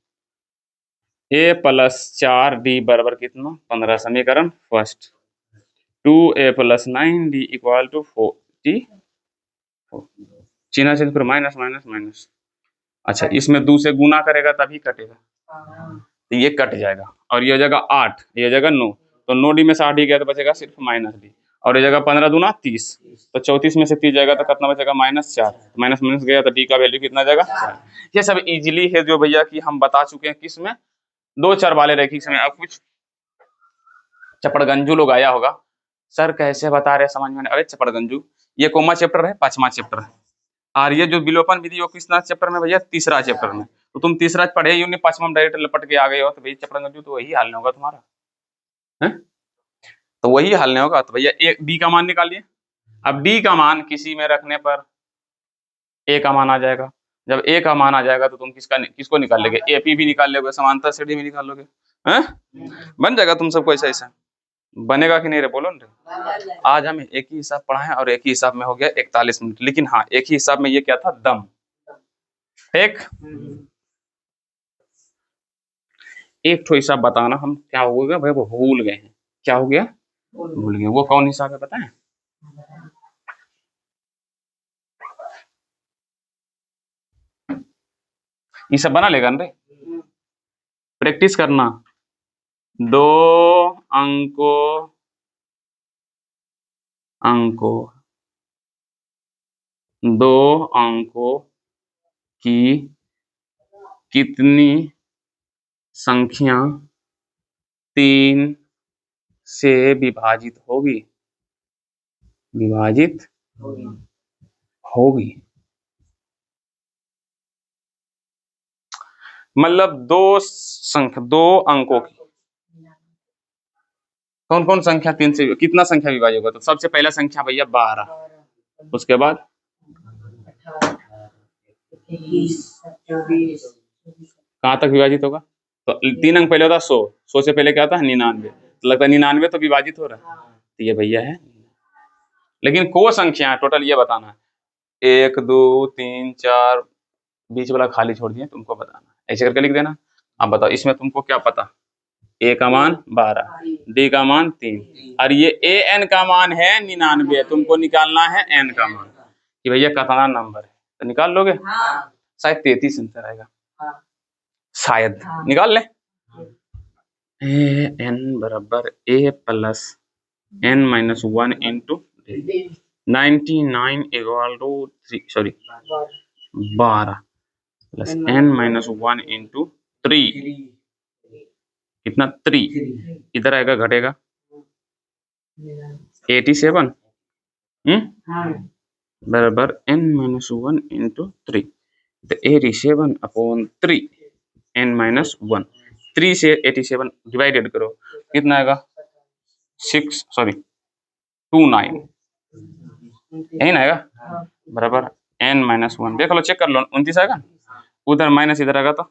a प्लस 4d बराबर कितना? 15 समीकरण first. 2a plus 9d equal to 40, चिन्ह चिन्ह फिर माइनस माइनस माइनस। अच्छा, इसमें 2 से गुना करेगा तभी कटेगा, तो ये कट जाएगा और ये हो जाएगा 8, ये हो जाएगा 9, तो 9d में से 8d गया तो बचेगा सिर्फ माइनस d, और ये जगह 15 दूना 30, तो 34 में से 30 जाएगा तो कितना बचेगा? -4, माइनस माइनस गया तो d का वैल्यू कितना जाएगा? 4। ये सब इजीली है जो भैया कि हम बता चुके हैं किस में, 2 चर वाले रैखिक समय। अब कुछ चपड़गंजू लोग आया होगा, सर कैसे बता रहे समझ में? अरे चपड़गंजू, ये कौन चैप्टर है? 5वां चैप्टर है। और ये जो विलोपन विधि वो किसना चैप्टर में भैया? तीसरा चैप्टर में। तो तुम तीसरा पढ़े ही नहीं, 5वां में डायरेक्ट लपट के आ गए हो, तो भैया चपड़गंजू तो वही हाल नहीं होगा तुम्हारा, है? तो वही हाल नहीं होगा। तो भैया एक डी का मान निकालिए। अब डी का मान किसी में रखने पर ए का मान आ जाएगा। जब ए का मान आ जाएगा तो तुम किसको निकाल लोगे? एपी भी निकाल लोगे, समांतर श्रेणी भी निकाल लोगे, हैं? बन जाएगा तुम सबको ऐसा ऐसा। बनेगा कि नहीं रे, बोलो ना। आज हम एक ही हिसाब पढ़ाएं और एक ही हिसाब में हो गया 41 मिनट, लेकिन हाँ एक ही हिसाब में ये क्या था? दम। एक एक ठो हिसाब बताना, हम क्या हो गया भाई, वो भूल गए हैं। क्या हो गया? भूल गए। वो कौन हिसाब है बताएं? ये सब बना लेगा ना रे, प्रैक्टिस करना। 2 अंकों की कितनी संख्या 3 से विभाजित होगी? विभाजित होगी मतलब 2 अंकों की कौन कौन संख्या 3 से कितना संख्या विभाजित होगा? तो सबसे पहला संख्या भैया 12, उसके बाद 24 कहाँ तक विभाजित होगा? तो 3 अंक पहले होता 100 से पहले क्या होता है? 99, तो लगता है 99 तो विभाजित हो रहा है, तो ये भैया है। लेकिन को संख्या टोटल ये बताना है, 1 2 3 4, बीच वाला खाली छोड़ दिए, तुमको बताना, ऐसे करके लिख देना। अब बताओ इसमें तुमको क्या पता? ए का मान 12, डी का मान 3, और ये ए एन का मान है 99, तुमको निकालना है एन का मान कि भैया कितना नंबर है, तो निकाल लोगे। शायद 33 आंसर आएगा, शायद निकाल ले। ए एन बराबर A plus N minus 1 into 99 equal to 12 plus N minus 1 into 3, कितना? 3 इधर आएगा, घटेगा 87 बराबर एन माइनस 1 इंटू 3, तो 87 अपॉन 3 एन माइनस 1, 3 से 87 डिवाइडेड करो, कितना आएगा? 29 यही ना आएगा, बराबर एन माइनस 1, देख लो चेक कर लो, 29 आएगा, उधर माइनस इधर आएगा तो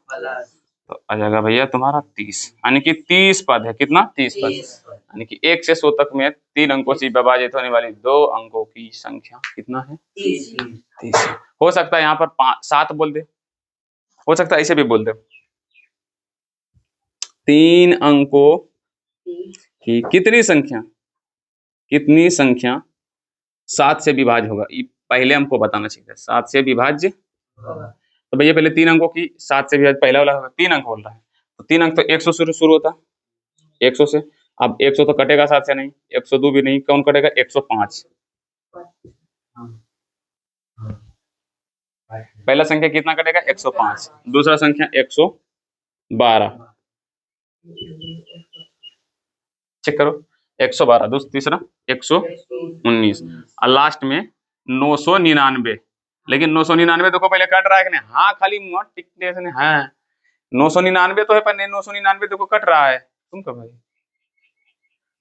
आ जाएगा भैया तुम्हारा 30, यानी कि 30 पद है। कितना? 30 पद, यानी कि 1 से 100 तक में 3 अंकों से विभाजित होने वाली 2 अंकों की संख्या कितना है? 30। हो सकता है यहाँ पर 7 बोल दे, हो सकता है ऐसे भी बोल दे। 3 अंकों की कितनी संख्या 7 से विभाज्य होगा? ये पहले हमको बताना चाहिए, 7 से विभाज्य तो भैया पहले 3 अंकों की 7 से भी पहला वाला 3 अंक बोल रहा है, तो 3 अंक तो 100 से शुरू होता है, 100 से। अब 100 तो कटेगा 7 से नहीं, 102 भी नहीं, कौन कटेगा? 105। पहला संख्या कितना कटेगा? 105। दूसरा संख्या 112, चेक करो, 112। तीसरा 119 और लास्ट में 999। लेकिन 999 देखो पहले कट रहा है कि नहीं? हाँ, खाली मुंह टिक जैसे नहीं है। 999 तो है पर नहीं, 999 देखो कट रहा है। तुम कब भाई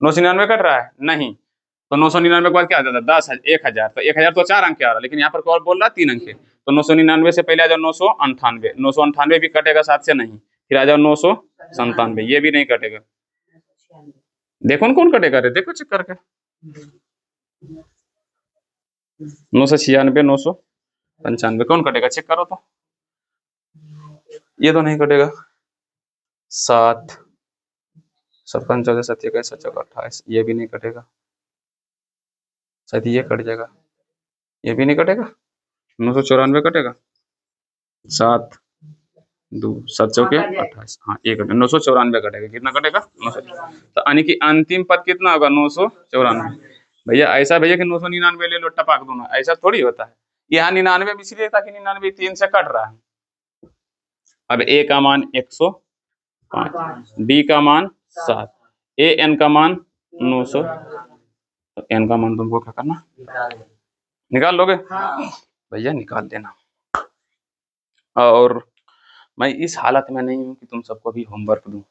999 कट रहा है नहीं, तो 999 के बाद क्या आ जाता है? 10,000, 1000। तो 1000 तो 4 अंक के आ रहा है, लेकिन यहाँ पर कौन बोल रहा है? 3 अंक के। तो 999 से पहले आ जाओ 998। 998 भी कटेगा 7 से नहीं, फिर आ जाओ 997, ये भी नहीं कटेगा। देखो ना कौन कटेगा रे, देखो चेक करके। 996, 995 कौन कटेगा? चेक करो तो, ये तो नहीं कटेगा। 7, 57, 14, 27, 28, ये भी नहीं कटेगा। शायद ये कट जाएगा, ये भी नहीं कटेगा। 994 कटेगा। 7, 2, 7 चौके 28, हाँ ये कटेगा। 994 कटेगा। कितना कटेगा? 900। तो यानी कि अंतिम पद कितना होगा? 994। भैया ऐसा भैया कि 999 ले लो टपाक दोनों, ऐसा थोड़ी होता है। यहाँ 99 में इसलिए था कि 99 3 से कट रहा है। अब ए का मान 105, बी का मान 7, ए एन का मान 900। तो एन का मान तुमको क्या करना? निकाल लोगे? भैया निकाल देना। और मैं इस हालत में नहीं हूँ कि तुम सबको भी होमवर्क दूं,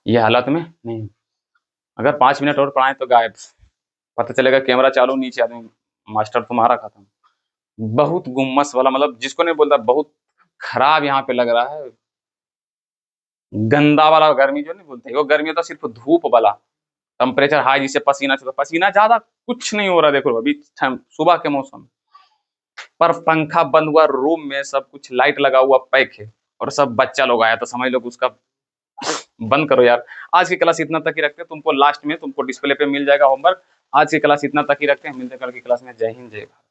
ये हालत में नहीं हूँ। अगर 5 मिनट और पढ़ाएं तो गायब, पता चलेगा कैमरा चालू, नीचे आदमी, मास्टर तुम्हारा खत्म। बहुत गुम्मस वाला, मतलब जिसको नहीं बोलता, बहुत खराब यहाँ पे लग रहा है। गंदा वाला गर्मी जो नहीं बोलते, वो गर्मी तो सिर्फ धूप वाला, टेम्परेचर हाई जिससे पसीना चलता। पसीना ज्यादा कुछ नहीं हो रहा, देखो अभी सुबह के मौसम पर पंखा बंद हुआ रूम में, सब कुछ लाइट लगा हुआ पैक है, और सब बच्चा लोग आया तो समझ लो उसका बंद करो यार। आज की क्लास इतना तक ही रखते हैं, तुमको लास्ट में तुमको डिस्प्ले पे मिल जाएगा होमवर्क। आज की क्लास इतना तक ही रखते हैं, मिलते हैं कल की क्लास में। जय हिंद, जय भारत।